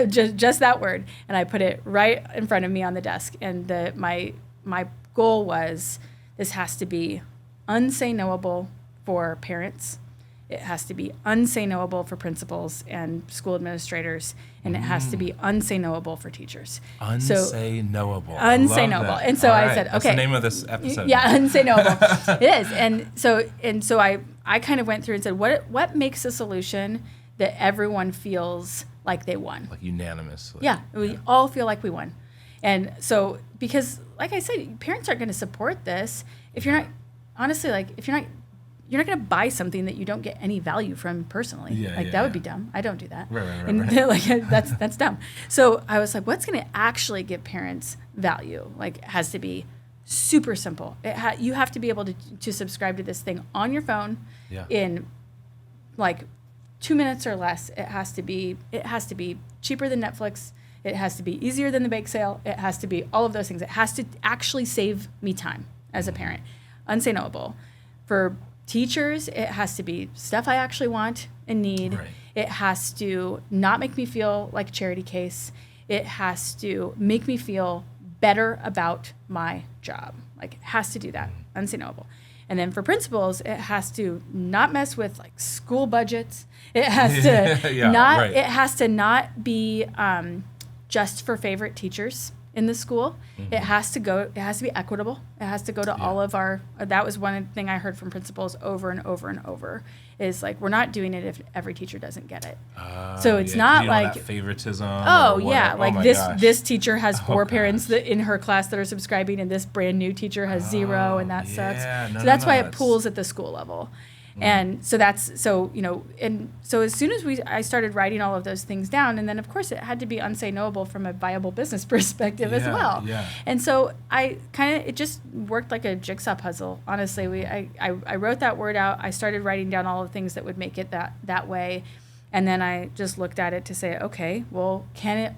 just that word, and I put it right in front of me on the desk. And my goal was this has to be unsay knowable for parents, it has to be unsay knowable for principals and school administrators, and it has to be unsay knowable for teachers. Unsay knowable. Unsay knowable. And so I said, okay. That's the name of this episode. Yeah, unsay knowable. It is. And so I kind of went through and said, what makes a solution that everyone feels like they won. Like unanimously. Yeah, we all feel like we won. And so, because like I said, parents aren't going to support this if you're not, honestly, like if you're not you're not going to buy something that you don't get any value from personally. That would be dumb. I don't do that. Right. Like that's dumb. So I was like, what's going to actually give parents value? Like, it has to be super simple. You have to be able to subscribe to this thing on your phone in like 2 minutes or less. It has to be cheaper than Netflix. It has to be easier than the bake sale. It has to be all of those things. It has to actually save me time as a parent. Unsayable. For teachers, it has to be stuff I actually want and need. Right. It has to not make me feel like a charity case. It has to make me feel better about my job. Like, it has to do that. Unsayable. And then for principals, it has to not mess with like school budgets. It has to It has to not be just for favorite teachers in the school. Mm-hmm. It has to be equitable. It has to go to all of our, that was one thing I heard from principals over and over and over, is like, we're not doing it if every teacher doesn't get it. So it's not like that favoritism. This teacher has 4 parents in her class that are subscribing, and this brand new teacher has 0, and that sucks. So that's why it pools at the school level. And so as soon as I started writing all of those things down, and then of course it had to be unsayable from a viable business perspective as well. Yeah. And so it just worked like a jigsaw puzzle. Honestly, I wrote that word out. I started writing down all the things that would make it that way. And then I just looked at it to say, okay, well,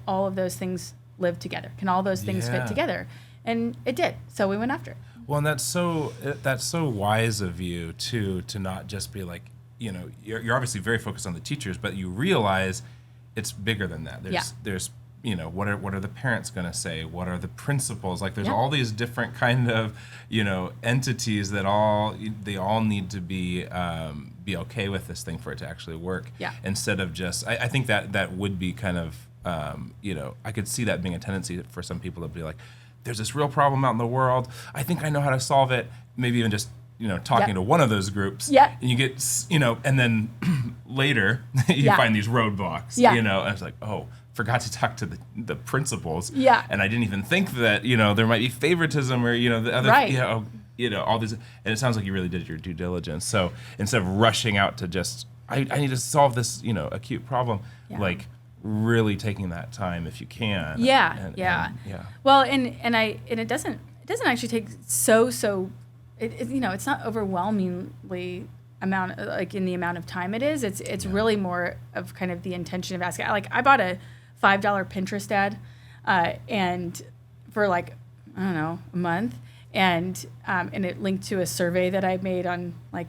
all of those things live together? Can all those things fit together? And it did. So we went after it. Well, and that's so wise of you to not just be like, you're obviously very focused on the teachers, but you realize it's bigger than that. There's what are the parents going to say? What are the principals? Like, there's all these different kind of entities that they all need to be okay with this thing for it to actually work. Yeah. Instead of just, I think that would be kind of I could see that being a tendency for some people to be like, there's this real problem out in the world. I think I know how to solve it. Maybe even just, talking to one of those groups. Yeah. And you get, and then later you find these roadblocks, and it's like, oh, forgot to talk to the principals. Yeah. And I didn't even think that, there might be favoritism or, the other, all these, and it sounds like you really did your due diligence. So instead of rushing out to just, I need to solve this, acute problem, like, really taking that time if you can. Well, and it doesn't actually take it's not overwhelmingly in the amount of time it is. It's really more of kind of the intention of asking. Like, I bought a $5 Pinterest ad, and for like, I don't know, a month. And it linked to a survey that I made on like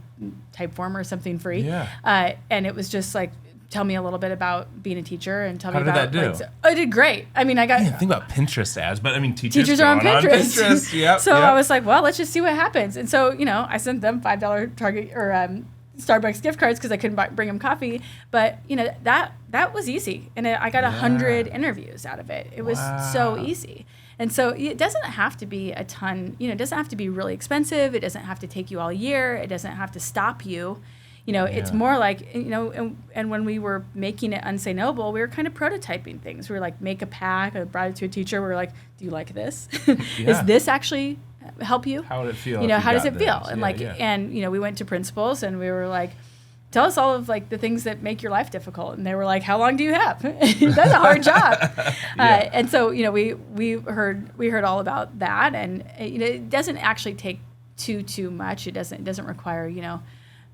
Typeform or something free. Yeah. And it was just like, tell me a little bit about being a teacher and tell me about. How did that do? I did great. I mean, think about Pinterest ads, but I mean, teachers are on Pinterest. Yep, so I was like, well, let's just see what happens. And so, I sent them $5 Target or Starbucks gift cards because I couldn't bring them coffee. But, that was easy. And I got 100 interviews out of it. It was so easy. And so it doesn't have to be a ton, it doesn't have to be really expensive. It doesn't have to take you all year. It doesn't have to stop you. It's more like, and when we were making it unsayable, we were kind of prototyping things. We were like, make a pack. I brought it to a teacher. We were like, do you like this? Is this actually help you? How would it feel? How does it feel? And and, we went to principals and we were like, tell us all of like the things that make your life difficult. And they were like, how long do you have? That's a hard job. And so, we heard all about that. And, it doesn't actually take too much. It doesn't require,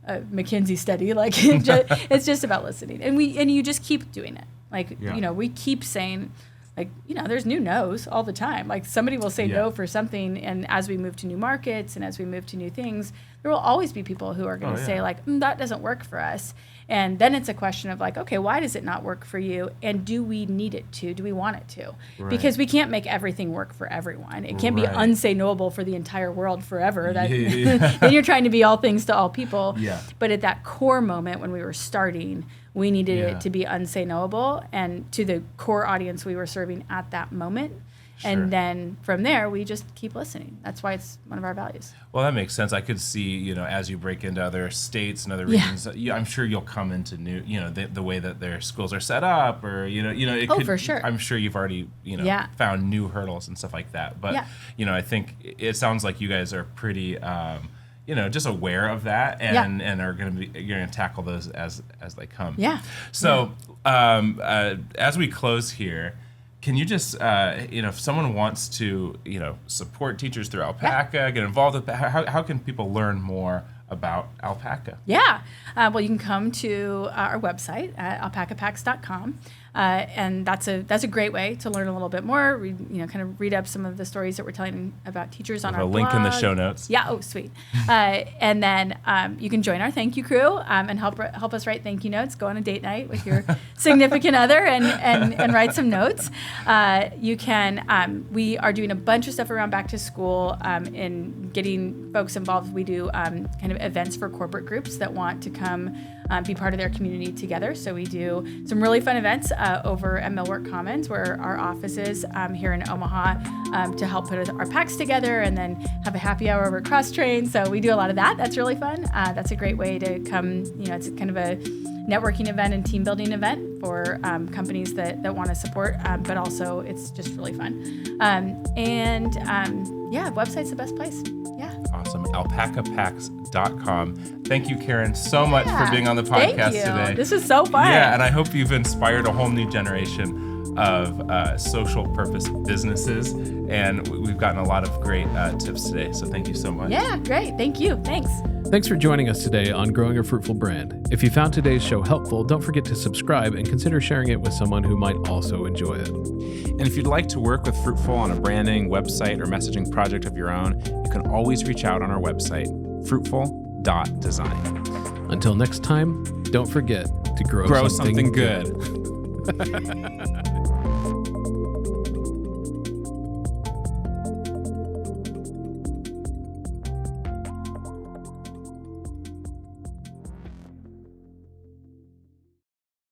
a McKinsey study. Like, it's just about listening, and you just keep doing it. Like, we keep saying, like, there's new no's all the time. Like, somebody will say no for something, and as we move to new markets and as we move to new things, there will always be people who are going to say like, that doesn't work for us. And then it's a question of like, okay, why does it not work for you? And do we need it to? Do we want it to? Right. Because we can't make everything work for everyone. It can't be unsayable for the entire world forever. Then you're trying to be all things to all people. Yeah. But at that core moment when we were starting, we needed it to be unsayable and to the core audience we were serving at that moment. Sure. And then from there, we just keep listening. That's why it's one of our values. Well, that makes sense. I could see, as you break into other states and other regions, I'm sure you'll come into new, the way that their schools are set up, or it could, for sure. I'm sure you've already, found new hurdles and stuff like that. But I think it sounds like you guys are pretty, just aware of that and are you're going to tackle those as they come. Yeah. So as we close here, can you just, if someone wants to, support teachers through Alpaca, get involved with, how can people learn more about Alpaca? Yeah. Well, you can come to our website at alpacapacks.com. And that's a great way to learn a little bit more. Kind of read up some of the stories that we're telling about teachers on our blog. A link in the show notes. Yeah. Oh, sweet. And then you can join our thank you crew and help us write thank you notes. Go on a date night with your significant other and write some notes. You can. We are doing a bunch of stuff around back to school in getting folks involved. We do kind of events for corporate groups that want to come be part of their community together. So we do some really fun events over at Millwork Commons, where our office is here in Omaha, to help put our packs together and then have a happy hour over Cross Train. So we do a lot of that. That's really fun. That's a great way to come. It's kind of a networking event and team building event for companies that want to support, but also it's just really fun. Website's the best place. Yeah. Awesome. Alpacapacks.com. Thank you, Karen, so much for being on the podcast today. This is so fun. Yeah, and I hope you've inspired a whole new generation of social purpose businesses, and we've gotten a lot of great tips today. So thank you so much. Yeah, great. Thank you. Thanks. Thanks for joining us today on Growing a Fruitful Brand. If you found today's show helpful, don't forget to subscribe and consider sharing it with someone who might also enjoy it. And if you'd like to work with Fruitful on a branding, website, or messaging project of your own, you can always reach out on our website, fruitful.design. Until next time, don't forget to grow something good.